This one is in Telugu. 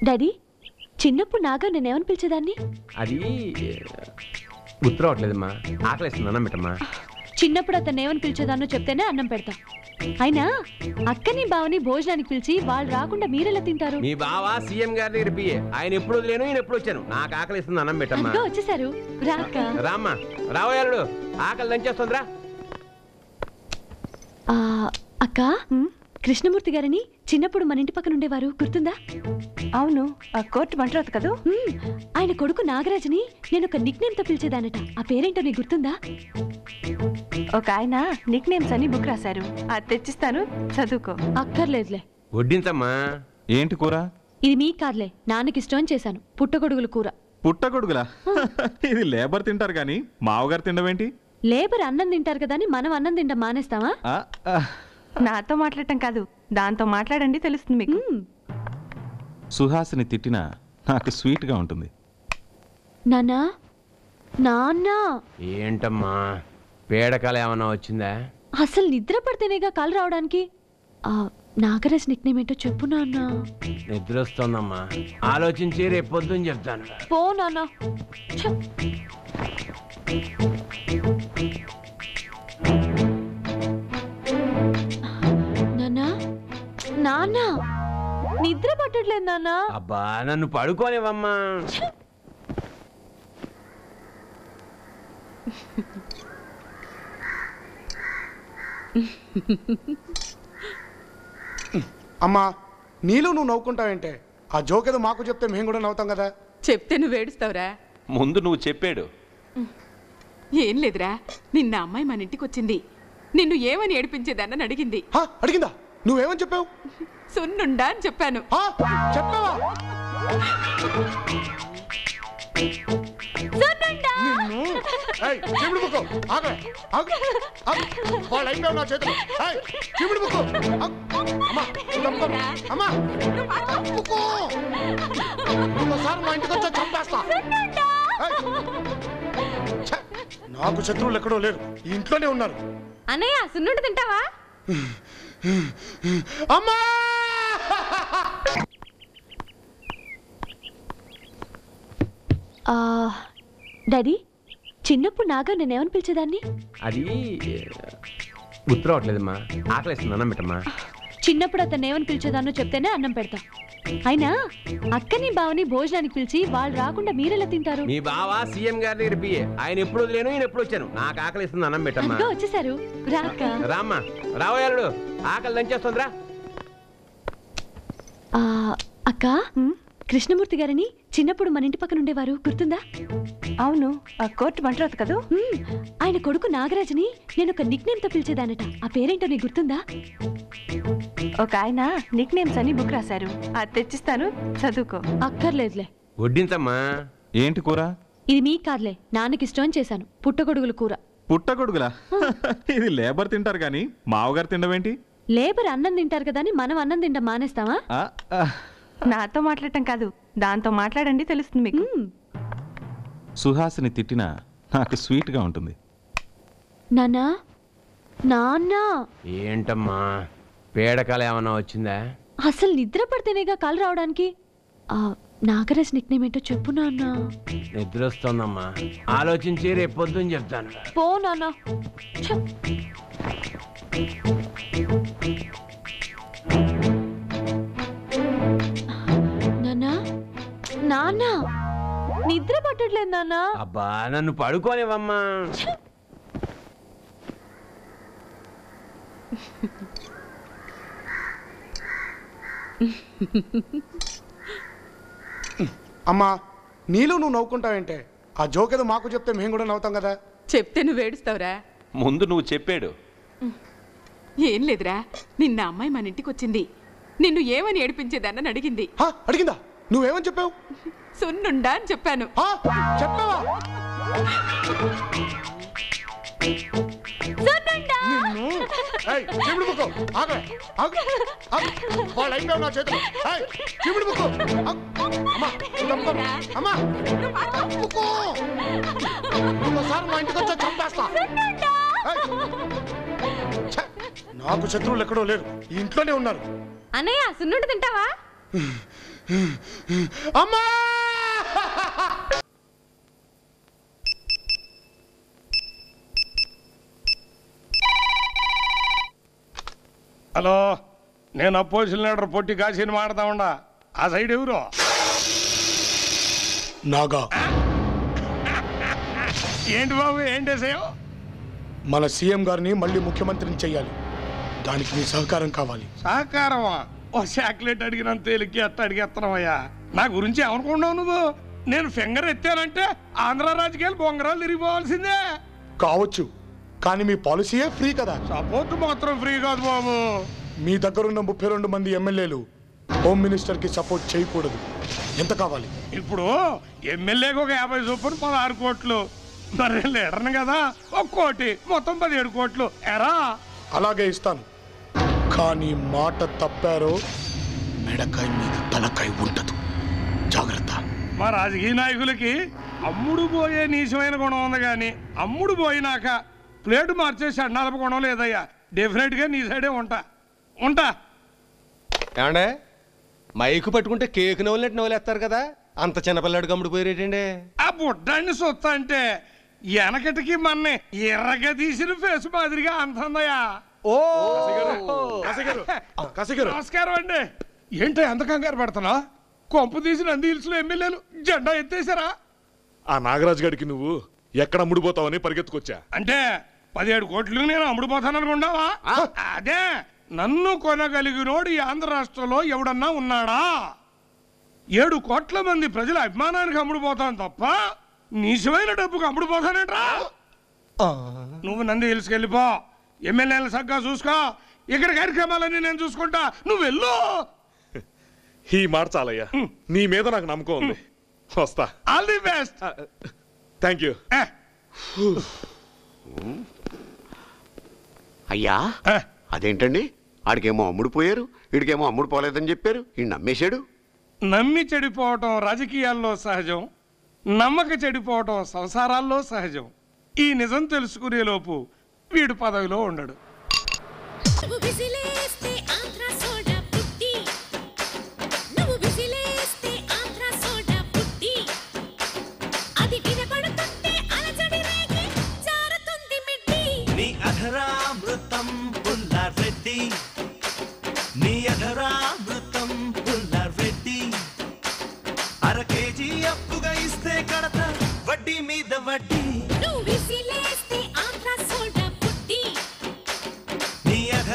డాడీ చిన్నప్పుడు నాగా నేనేమని పిలిచేదాన్ని? అది గుర్తు రావట్లేదమ్మా. ఆకలిస్తుంది, అన్నం పెట్టమ్మా. చిన్నప్పుడు అతను ఏమని పిలిచేదాన్నో చెప్తేనే అన్నం పెడతా. అయినా అక్కని బావని భోజనానికి పిలిచి వాళ్ళు రాకుండా మీరెలా తింటారు? మీ బావ సీఎం గారి దగ్గర పియ్యే. ఆయన ఎప్పుడు వదిలేను, ఈయన ఎప్పుడు వచ్చాను. నాకు ఆకలిస్తుంది, అన్నం పెట్టమ్మా. వచ్చేసారు రాక రామ్మా, రావయాలుడు. ఆకలి దంచేస్తుందిరా. అక్క, కృష్ణమూర్తి గారని చిన్నప్పుడు మన ఇంటి పక్కన ఉండేవారు, గుర్తుందా? అవును, ఆ కోర్టు మంటరాదు కదా. ఆయన కొడుకు నాగరాజుని నేను ఒక నిక్ నేమ్ తో పిలిచేదానట. ఆ పేరేంటో నీకు గుర్తుందా? ఒక ఆయన నిక్ నేమ్స్ అని బుక్ రాశారు, అది తెచ్చిస్తాను, చదువుకో. అక్కర్లేదులే. వడ్డించమ్మా. ఏంటి కూర? ఇది మీ కాదులే, నాన్నకి ఇష్టం చేశాను. పుట్టగొడుగుల కూర. పుట్టగొడుగులా? ఇది లేబర్ తింటారు గాని మావగారు తినవేంటి? లేబర్ అన్నం తింటారు కదా అని మనం అన్నం తింటాం మానేస్తావా? నాతో మాట్లాడటం కాదు, దాంతో మాట్లాడండి, తెలుస్తుంది మీకు. సుహాసిని తిట్టినా నాకు స్వీట్ గా ఉంటుంది. నాన్నా, నాన్న. ఏంటమ్మా, పేడకాల ఏమన్నా వచ్చిందా? అసలు నిద్ర పడితేనేగా కాలు రావడానికి. నాగరాజ్ నిక్ నేమ్ ఏంటో చెప్పు నాన్న. నిద్ర వస్తుందమ్మా, ఆలోచించి రేపు పొద్దున్న చెప్తాను. పో నాన్న. నాన్నా, నాన్న నిద్ర పట్టట్లేదు నాన్న. అబ్బా, నన్ను పడుకోనివమ్మా. అమ్మా, నీళ్ళు నువ్వు నవ్వుకుంటావేంటే? ఆ జోక్ ఏదో మాకు చెప్తే మేము కూడా నవ్వుతాం కదా. చెప్తే నువ్వు ఏడుస్తావురా? ముందు నువ్వు చెప్పాడు. ఏం లేదురా, నిన్న అమ్మాయి మన ఇంటికి వచ్చింది. నిన్ను ఏమని ఏడిపించేదాన్ని అడిగింది. అడిగిందా? నువ్వేమని చెప్పావు? సున్నుండా అని చెప్పాను. చెప్పావా? నాకు శత్రువులు ఎక్కడో లేరు, ఈ ఇంట్లోనే ఉన్నారు. అన్నయ్య, సున్నుండి తింటావా? అమ్మా! డాడీ చిన్నప్పుడు నాగా నేనేమని పిలిచేదాన్ని? అది గుర్తు రావట్లేదమ్మా. ఆకలిస్తుంది, అన్నం పెట్టమ్మా. చిన్నప్పుడు అతను ఏమని పిలిచేదాన్నో చెప్తేనే అన్నం పెడతా. అయినా అక్కని బావని భోజనానికి పిలిచి వాళ్ళు రాకుండా మీరెలా తింటారు? మీ బావ సీఎం గారి దగ్గర పియ్యే. ఆయన ఎప్పుడు వదిలేను, ఈయన ఎప్పుడు వచ్చాను. నాకు ఆకలిస్తుంది, అన్నం పెట్టమ్మా. వచ్చేసారు రాక రామ్మా, రావయాలుడు. ఆకలి దంచేస్తుందిరా. అక్క, కృష్ణమూర్తి గారని చిన్నప్పుడు మన ఇంటి పక్కన ఉండేవారు, గుర్తుందా? అవును, ఆ కోర్టు మంటరాదు కదా. ఆయన కొడుకు నాగరాజుని నేను ఒక నిక్ నేమ్ తో పిలిచేదానట. ఆ పేరేంటో నీకు గుర్తుందా? ఒక ఆయన నిక్ నేమ్స్ అని బుక్ రాశారు, అది తెచ్చిస్తాను, చదువుకో. అక్కర్లేదులే. వడ్డించమ్మా. ఏంటి కూర? ఇది మీ కాదులే, నాన్నకి ఇష్టం చేశాను. పుట్టగొడుగుల కూర. పుట్టగొడుగులా? ఇది లేబర్ తింటారు గాని మావగారు తినవేంటి? లేబర్ అన్నం తింటారు కదా అని మనం అన్నం తింటాం మానేస్తావా? నాతో మాట్లాడటం కాదు, దాంతో మాట్లాడండి, తెలుస్తుంది మీకు. సుహాసిని తిట్టినా నాకు స్వీట్ గా ఉంటుంది. నాన్నా, నాన్న. ఏంటమ్మా, పేడకాల ఏమన్నా వచ్చిందా? అసలు నిద్ర పడితేనేగా కాలు రావడానికి. నాగరాజ్ నిక్ నేమ్ ఏంటో చెప్పు నాన్న. నిద్ర వస్తుందమ్మా, ఆలోచించి రేపు పొద్దున్న చెప్తాను. పో నాన్న. నాన్నా, నాన్న నిద్ర పట్టట్లేదు నాన్న. అబ్బా, నన్ను పడుకోనివమ్మా. అమ్మా, నీళ్ళు నువ్వు నవ్వుకుంటావేంటే? ఆ జోక్ ఏదో మాకు చెప్తే మేము కూడా నవ్వుతాం కదా. చెప్తే నువ్వు ఏడుస్తావురా? ముందు నువ్వు చెప్పాడు. ఏం లేదురా, నిన్న అమ్మాయి మన ఇంటికి వచ్చింది. నిన్ను ఏమని ఏడిపించేదాన్ని అడిగింది. అడిగిందా? నువ్వేమని చెప్పావు? సున్నుండా అని చెప్పాను. చెప్పావా? నాకు శత్రువులు ఎక్కడో లేరు, ఈ ఇంట్లోనే ఉన్నారు. అన్నయ్య, సున్నుండి తింటావా? అమ్మా! హలో, నేను అపోజిషన్ లీడర్ పొట్టి కాశీని మాడతా ఉండా. ఆ సైడ్ ఎవరు? నాగా. ఏంటి బాబు, ఏంటి విషయం? మన సీఎం గారిని మళ్ళీ ముఖ్యమంత్రిని చెయ్యాలి. దానికి మీ సహకారం కావాలి. సహకారమా? ఓ చాక్లెట్ అడిగినంత తేలికి అట్ట అడిగేస్తున్నావయ్యా. నా గురించి ఏమనుకున్నావు నువ్వు? నేను ఫింగర్ ఎత్తానంటే ఆంధ్ర రాజకీయాలు బొంగరాలు తిరిగిపోవాల్సిందే. కావచ్చు, కానీ మీ పాలసీయే ఫ్రీ కదా. సపోర్ట్ మాత్రం ఫ్రీ కాదు బాబు. మీ దగ్గరున్న 32 మంది ఎమ్మెల్యేలు హోమ్ మినిస్టర్ కి సపోర్ట్ చేయకూడదు. ఎంత కావాలి? ఇప్పుడు ఎమ్మెల్యేకి ఒక 50 చొప్పున 16 కోట్లు. మరి లీడర్ని కదా, 1 కోటి, మొత్తం 17 కోట్లు. ఎరా? అలాగే ఇస్తాను, కానీ మాట తప్పారో మెడకాయ మీద తలకాయ ఉండదు. జాగ్రత్త. మా రాజకీయ నాయకులకి అమ్ముడు పోయే నీచమైన గుణం ఉంది, కానీ అమ్ముడు పోయినాక ప్లేటు మార్చేసి అన్నాలప గుణం లేదయ్యా. డెఫినెట్గా నీ సైడే ఉంటా. ఏమండే, మైకు పట్టుకుంటే కేక్ నవ్వులేట్టు నవ్వులేస్తారు కదా, అంత చిన్నపిల్లాడు కమ్ముడిపోయారేటండి. ఆ బుడ్డాన్ని సొత్త అంటే వెనకటికి మన్నే ఎర్రగా తీసిన ఫేస్ మాదిరిగా అంతందయ్యా. ఓ నమస్కారం అండి. ఏంటో ఎంత కంగారు పడుతున్నా? కొంపు తీసిన నంది హిల్స్ లో ఎమ్మెల్యేలు జెండా ఎత్తేసారా? ఆ నాగరాజు గారికి నువ్వు ఎక్కడ అమ్ముడుపోతావని పరిగెత్తుకొచ్చా. అంటే 17 కోట్లు నేను అమ్ముడుపోతాననుకున్నావా? అదే, నన్ను కొనగలిగినోడు ఈ ఆంధ్ర రాష్ట్రంలో ఎవడన్నా ఉన్నాడా? 7 కోట్ల మంది ప్రజల అభిమానానికి అమ్ముడుపోతాను తప్ప నీచమైన డబ్బుకు అమ్ముడుపోతానేట్రా? నువ్వు నంది హిల్స్కి వెళ్ళిపో, ఎమ్మెల్యేలు సగ్గా చూసుకో, ఇక్కడ కార్యక్రమాలన్నీ నేను చూసుకుంటా, నువ్వు వెళ్ళు. ఈ మాట చాలయ్యా, నీ మీద నాకు నమ్మకం ఉంది. వస్తా. All the best. Thank you. అయ్యా, అదేంటండి, ఆడికేమో అమ్ముడు పోయారు, వీడికేమో అమ్ముడు పోలేదని చెప్పారు, ఈ నమ్మేశాడు. నమ్మి చెడిపోవటం రాజకీయాల్లో సహజం, నమ్మక చెడిపోవటం సంసారాల్లో సహజం. ఈ నిజం తెలుసుకునేలోపు వీడు పదవిలో ఉండడు. నీ అధరామృతం పుల్లారెడ్డి